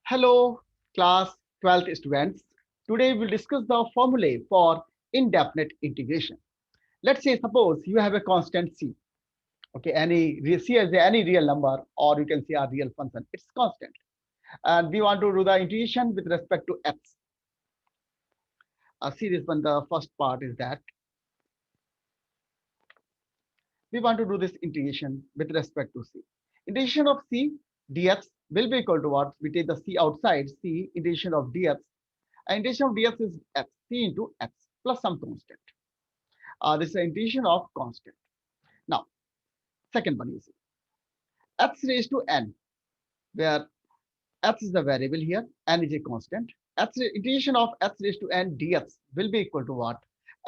Hello, class 12th students. Today we'll discuss the formulae for indefinite integration. Let's say suppose you have a constant c. Okay, c as any real number, or you can see a real function. It's constant, and we want to do the integration with respect to x. See this one. The first part is that we want to do this integration with respect to c. Integration of c dx will be equal to what? We take the c outside. C integration of dx. Integration of dx is x, c into x plus some constant. This is the integration of constant. Now, second one you see x raised to n, where x is the variable here, n is a constant. Integration of x raised to n dx will be equal to what?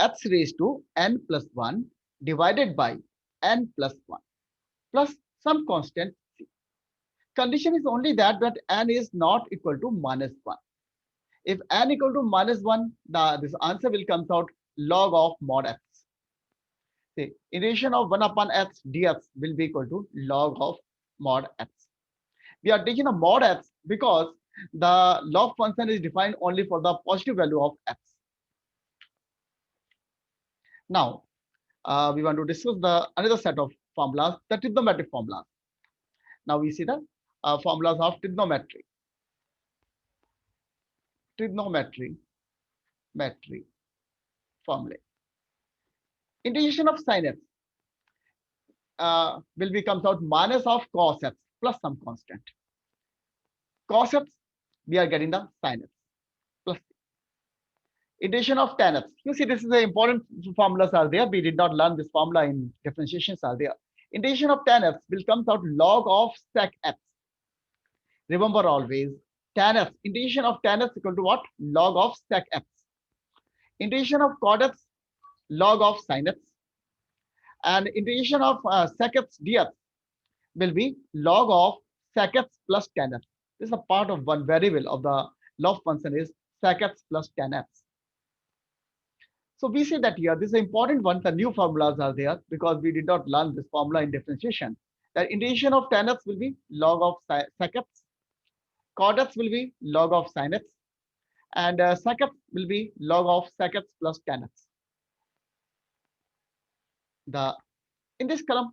X raised to n plus 1 divided by n plus 1 plus some constant c. Condition is only that n is not equal to minus 1. If n equal to minus 1, this answer will come out log of mod x. See, integration of 1 upon x dx will be equal to log of mod x. We are taking a mod x because the log function is defined only for the positive value of x. Now, we want to discuss the another set of formulas, the trigonometric formulas. Now we see the formulas of trigonometry. Trigonometry formula. Integration of sin x will becomes out minus of cos x plus some constant. Cos x, we are getting the sin x plus integration of tan x. You see, this is the important formulas are there. We did not learn this formula in differentiations are there. Integration of tan x will come out log of sec x. Remember always, tan x, integration of tan x equal to what? Log of sec x. Integration of cot x, log of sin x. And integration of sec x dx will be log of sec x plus tan x. This is a part of one variable of the log function is sec x plus tan x. So we say that here, this is an important one. The new formulas are there because we did not learn this formula in differentiation. The integration of tan x will be log of sec x, cot x will be log of sin x, and sec x will be log of sec x plus tan x. The in this column,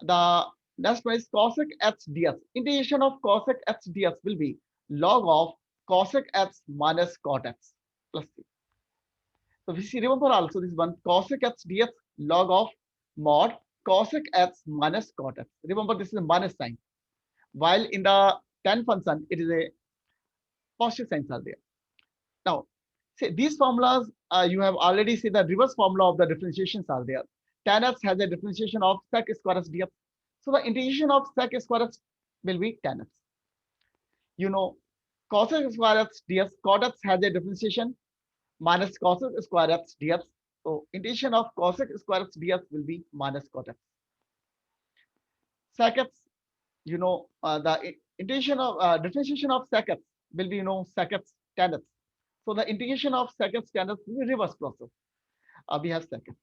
the next one is cosec x dx. Integration of cosec x dx will be log of cosec x minus cot x plus c. So we see, remember also this one cosec x dx log of mod cosec x minus cot x. Remember this is a minus sign. While in the tan function, it is a positive signs are there. Now, see these formulas, you have already seen the reverse formula of the differentiations are there. Tan x has a differentiation of sec square x dx. So the integration of sec square x will be tan x. You know, cosec square x dx, cot x has a differentiation minus cosec square x dx. So integration of cosec square x dx will be minus cot x. Sec x, the integration of differentiation of sec x will be sec x tan x. So the integration of sec x tan x will be reverse process. We have sec x.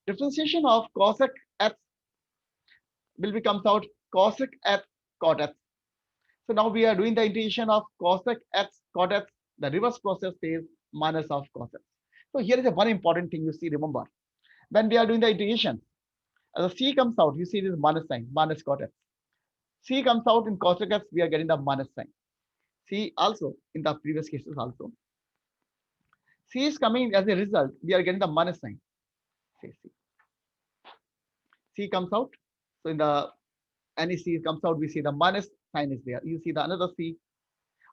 Differentiation of cosec x will become out cosec x cot x. So now we are doing the integration of cosec x cot x. The reverse process is minus of cos x. So here is a one important thing you see. Remember, when we are doing the integration, as the c comes out, you see this minus sign, minus cot x. C comes out in cosec x, we are getting the minus sign. C also in the previous cases also. C is coming as a result, we are getting the minus sign. Say C. C comes out. So in the any C comes out, we see the minus sign is there. You see the another C,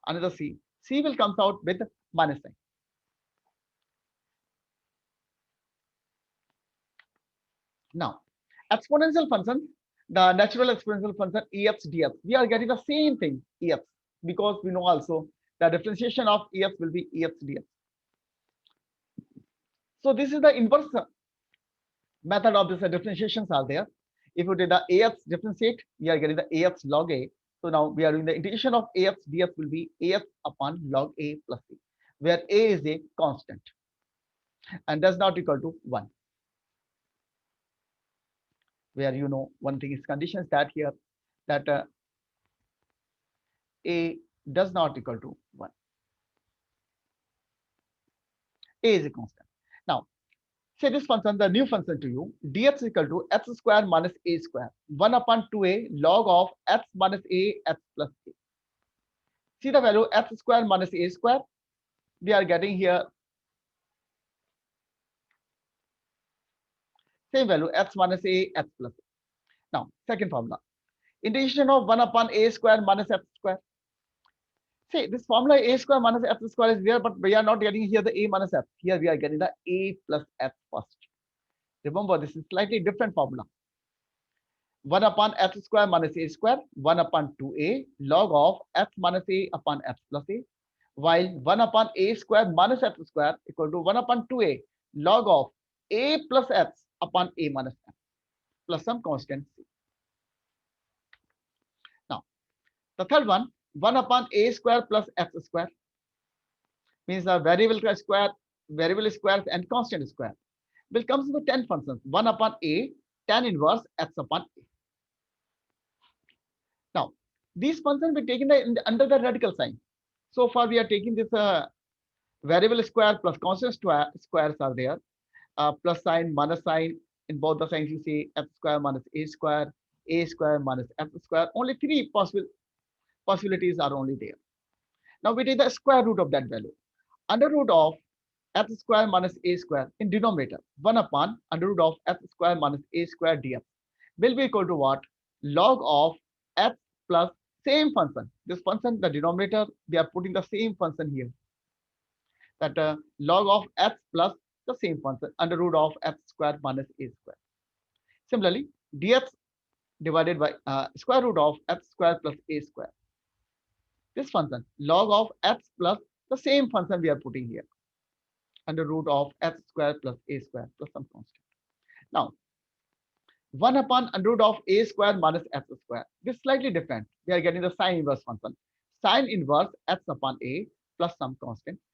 another C. C will comes out with minus sign. Now, exponential function, the natural exponential function EX dx, we are getting the same thing EX because we know also the differentiation of EX will be EX dx. So this is the inverse method of this differentiations are there. If you did the AX differentiate, we are getting the AX log A. So now we are doing the integration of AX dx will be AX upon log A plus C, where A is a constant and does not equal to 1. Where one thing is conditions that here that A does not equal to 1. A is a constant. Now, say this function, the new function to you, dx is equal to x square minus a square, 1 upon 2a log of x minus a x plus a. See the value x square minus a square. We are getting here same value x minus a x plus a. Now, second formula, integration of 1 upon a square minus x square. See, this formula a square minus x square is there, but we are not getting here the a minus f. Here we are getting the a plus f first. Remember, this is slightly different formula. 1 upon x square minus a square, 1 upon 2a log of x minus a upon x plus a, while 1 upon a square minus x square equal to 1 upon 2a log of a plus x upon a minus x plus some constant c. Now, the third one, 1 upon a square plus x square, means the variable squares and constant square will come to the 10 functions. 1 upon a tan inverse x upon a. Now, these functions will be taken under the radical sign. So far, we are taking this variable square plus constant squares are there. Plus sign, minus sign. In both the signs, you see f square minus a square minus f square. Only three possibilities are only there. Now we take the square root of that value. Under root of f square minus a square in denominator, 1 upon under root of f square minus a square dx will be equal to what? Log of f plus same function. This function, the denominator, we are putting the same function here. That log of f plus the same function under root of f square minus a square. Similarly, dx divided by square root of f square plus a square. This function log of f plus the same function we are putting here under root of f square plus a square plus some constant. Now, 1 upon under root of a square minus f square. This is slightly different. We are getting the sine inverse function. Sine inverse x upon a plus some constant c.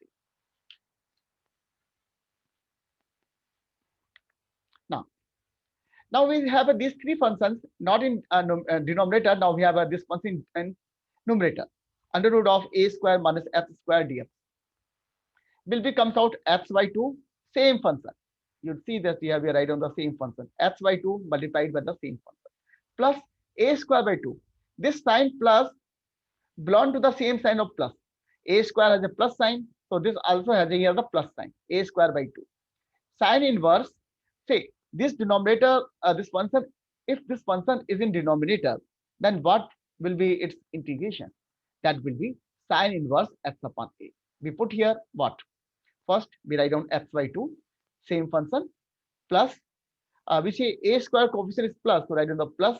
Now we have these three functions not in denominator. Now we have this function in numerator. Under root of a square minus f square dx will be comes out x by 2, same function. You'll see that here we are writing on the same function, x by 2 multiplied by the same function, plus a square by 2. This sign plus belong to the same sign of plus. A square has a plus sign, so this also has here the plus sign, a square by 2. Sine inverse, say this denominator, this function, if this function is in denominator, then what will be its integration? That will be sine inverse x upon a. We put here what? First, we write down x by 2, same function, plus, we say a square coefficient is plus, so write down the plus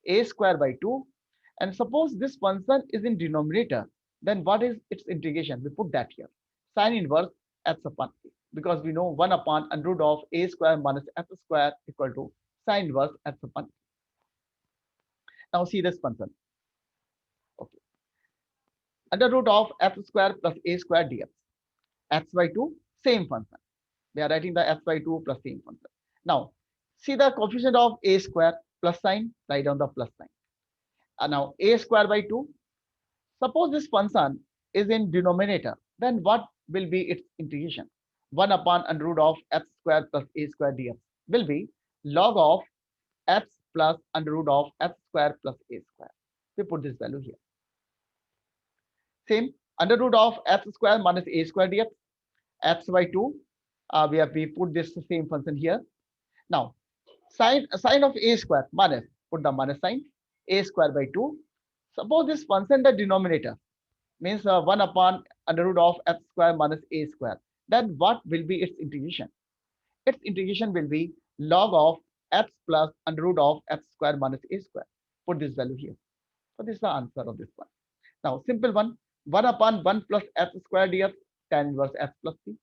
a square by 2. And suppose this function is in denominator, then what is its integration? We put that here, sine inverse x upon a, because we know 1 upon under root of a square minus f square equal to sine inverse x upon a. Now see this function. Okay. Under root of f square plus a square dx. X by 2, same function. We are writing the x by 2 plus same function. Now, see the coefficient of a square plus sign, write down the plus sign. Now, a square by 2. Suppose this function is in denominator, then what will be its integration? 1 upon under root of x square plus a square dx will be log of x plus under root of x square plus a square. We put this value here. Same, under root of x square minus a square dx, x by 2. We put this same function here. Now, sine of a square minus, put the minus sign, a square by 2. Suppose this function the denominator means 1 upon under root of x square minus a square. Then what will be its integration? Its integration will be log of x plus under root of x square minus a square. Put this value here. So this is the answer of this one. Now, simple one, 1 upon 1 plus x square dx, tan inverse x plus c.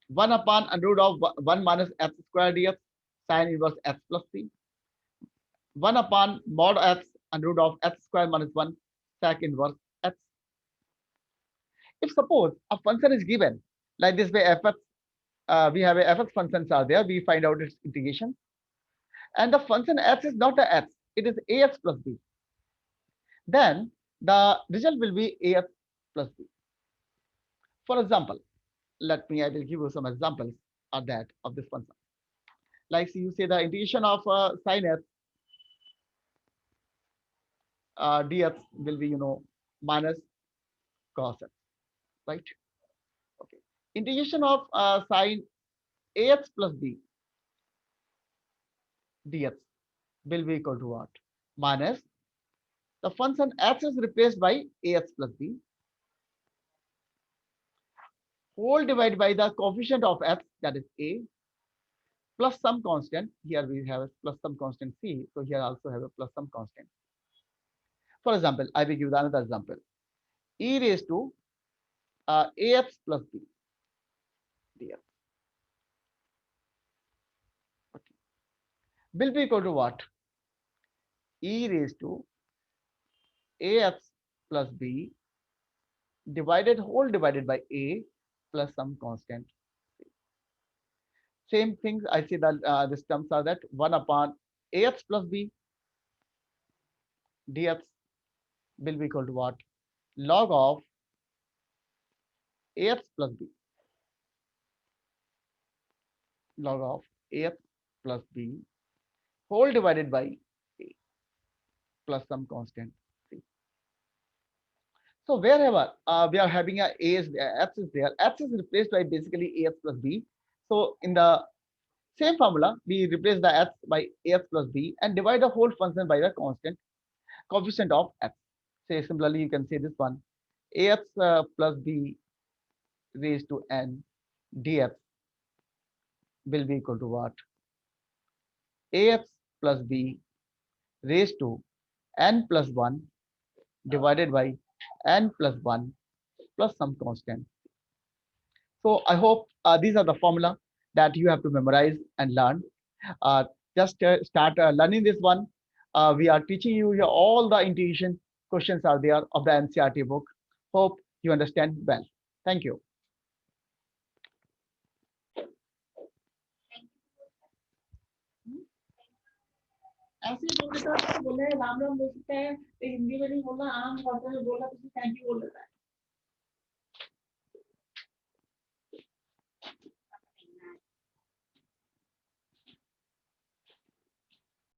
1 upon under root of 1 minus x square dx, sin inverse x plus c. 1 upon mod x under root of x square minus 1, sec inverse x. If suppose a function is given like this way, fx, we have a fx functions are there, we find out its integration. And the function x is not a x. it is AX plus B, then the result will be AX plus B. For example, I will give you some examples of that, of this function. Like you say the integration of sin x dx will be, minus cos x, right? Okay. Integration of sin ax plus b dx will be equal to what? Minus the function x is replaced by ax plus b whole divided by the coefficient of x, that is a, plus some constant. Here we have a plus some constant c, so here also have a plus some constant. For example, I will give another example. E raised to ax plus b dx, okay, will be equal to what? E raised to ax plus b divided by a plus some constant. Same things, I see that these terms are that 1 upon ax plus b dx will be equal to what? Log of ax plus b, log of ax plus b whole divided by a plus some constant c. So wherever we are having a x is there, x is replaced by basically ax plus b. So in the same formula, we replace the x by ax plus b and divide the whole function by the constant coefficient of x. Say similarly, you can say this one, ax plus b raised to n dx will be equal to what? Ax plus b raised to n plus 1 divided by n plus 1 plus some constant. So I hope these are the formula that you have to memorize and learn. Uh, just start learning this one. We are teaching you here all the intuition questions are there of the NCERT book. Hope you understand well. Thank you. ऐसे ही बोल देता है, बोले राम राम बोल सकते हैं, हिंदी में नहीं बोलना, आम भाषा में बोला तो थैंक यू बोल देता है।